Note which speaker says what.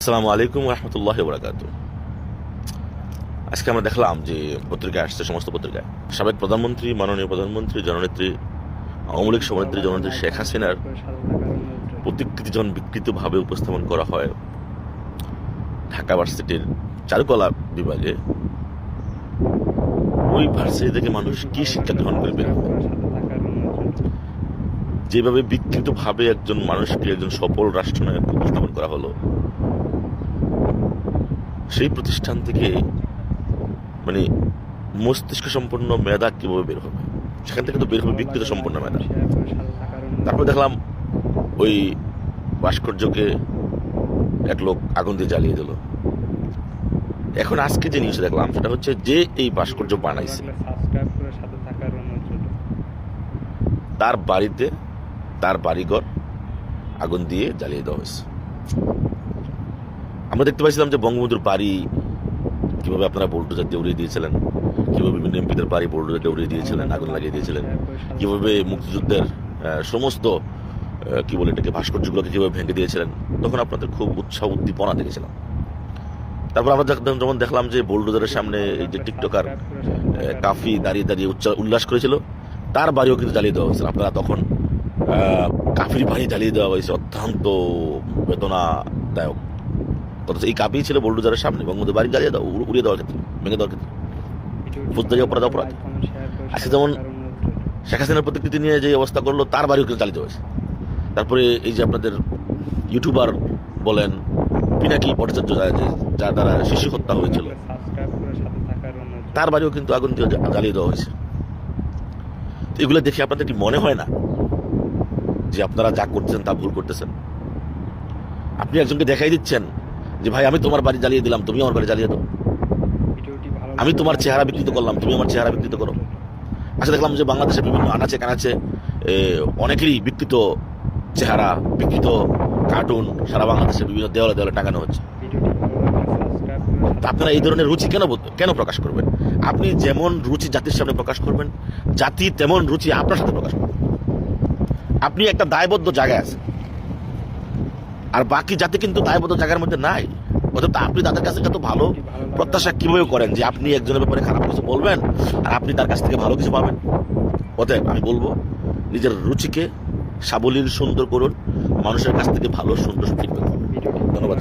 Speaker 1: আসসালামু আলাইকুম রহমতুল্লাহি ওয়া বারাকাতুহু। আজকে আমরা দেখলাম যে পত্রিকায় আসছে, সমস্ত পত্রিকায় সাবেক প্রধানমন্ত্রী, মাননীয় প্রধানমন্ত্রী, জননেত্রী, আওয়ামী লীগ সভানেত্রী জননেত্রী শেখ হাসিনার প্রতিকৃতি যখন বিকৃতভাবে উপস্থাপন করা হয় ঢাকা ভার্সিটির চারুকলা বিভাগে, ওই ভার্সিটি থেকে মানুষ কি শিক্ষা গ্রহণ করে বের হবে? যেভাবে বিকৃতভাবে একজন মানুষকে একজন সফল রাষ্ট্রনায়ক উপস্থাপন করা হলো, সেই প্রতিষ্ঠান থেকে মানে মস্তিষ্ক সম্পন্ন মেধা কিভাবে বের হবে? সেখান থেকে তো বের হবে বিকৃত সম্পন্ন মেধা। তারপর দেখলাম ওই ভাস্কর্যকে এক লোক আগুন দিয়ে জ্বালিয়ে দিল। এখন আজকে যে নিউজ দেখলাম সেটা হচ্ছে যে এই ভাস্কর্য বানাইছে তার বাড়িতে, তার বাড়িঘর আগুন দিয়ে জ্বালিয়ে দেওয়া হয়েছে। আমরা দেখতে পাইছিলাম যে বঙ্গবন্ধুর বাড়ি কিভাবে আপনারা বোল্ডোজার দিয়ে উড়িয়ে দিয়েছিলেন, কিভাবে বিভিন্ন এমপিদের বাড়ি বোল্ডোজার দিয়ে উড়িয়ে দিয়েছিলেন, আগুন লাগিয়ে দিয়েছিলেন, কিভাবে মুক্তিযুদ্ধের সমস্ত কি বলে এটাকে ভাস্কর্যগুলোকে কিভাবে ভেঙে দিয়েছিলেন। তখন আপনাদের খুব উৎসাহ উদ্দীপনা দেখেছিলাম। তারপর আমরা যেমন দেখলাম যে বোল্ডোজারের সামনে এই যে টিকটকার কাফি দাঁড়িয়ে দাঁড়িয়ে উল্লাস করেছিল, তার বাড়িও কিন্তু জ্বালিয়ে দেওয়া হয়েছিল। আপনারা তখন কাফির বাড়ি জ্বালিয়ে দেওয়া হয়েছে, অত্যন্ত বেদনাদায়ক। অথচ এই কাপি ছিল বোল্ডোজারের সামনে বঙ্গবন্ধুর বাড়ি জ্বালিয়ে দেওয়া, উড়িয়ে দেওয়ার ক্ষেত্রে, ভেঙে দেওয়ার ক্ষেত্রে ফৌজদারি অপরাধ। আজকে যেমন শেখ হাসিনার প্রতিকৃতি নিয়ে যে অবস্থা করলো, তার বাড়িও কিন্তু জ্বালিয়ে হয়েছে। তারপরে এই যে আপনাদের ইউটিউবার বলেন পিনাকি ভট্টাচার্য, যার দ্বারা শিশু হত্যা হয়েছিল, তার বাড়িও কিন্তু আগুন দিয়ে জ্বালিয়ে দেওয়া হয়েছে। এগুলো দেখে আপনাদের কি মনে হয় না যে আপনারা যা করতেছেন তা ভুল করতেছেন? আপনি একজনকে দেখাই দিচ্ছেন যে ভাই আমি তোমার বাড়ি জ্বালিয়ে দিলাম, তুমি আমার বাড়ি জ্বালিয়ে দাও। আমি তোমার চেহারা বিকৃত করলাম, তুমি আমার চেহারা বিকৃত করো। আচ্ছা, দেখলাম যে বাংলাদেশের বিভিন্ন আনাচে কানাচে অনেকেরই বিকৃত চেহারা, বিকৃত কার্টুন সারা বাংলাদেশের বিভিন্ন দেওয়ালে দেওয়ালে টাঙানো হচ্ছে। আপনারা এই ধরনের রুচি কেন প্রকাশ করবেন? আপনি যেমন রুচি জাতির সামনে প্রকাশ করবেন, জাতি তেমন রুচি আপনার সাথে প্রকাশ করবে। আপনি একটা দায়বদ্ধ জায়গায় আছেন, আর বাকি জাতি কিন্তু দায়বদ্ধ জায়গার মধ্যে নাই। অর্থাৎ আপনি তাদের কাছে যত ভালো প্রত্যাশা কিভাবে করেন যে আপনি একজনের ব্যাপারে খারাপ কিছু বলবেন আর আপনি তার কাছ থেকে ভালো কিছু পাবেন? অতএব আমি বলবো, নিজের রুচিকে সাবলীল সুন্দর করুন, মানুষের কাছ থেকে ভালো সুন্দর ফিডব্যাক পাবেন। ধন্যবাদ।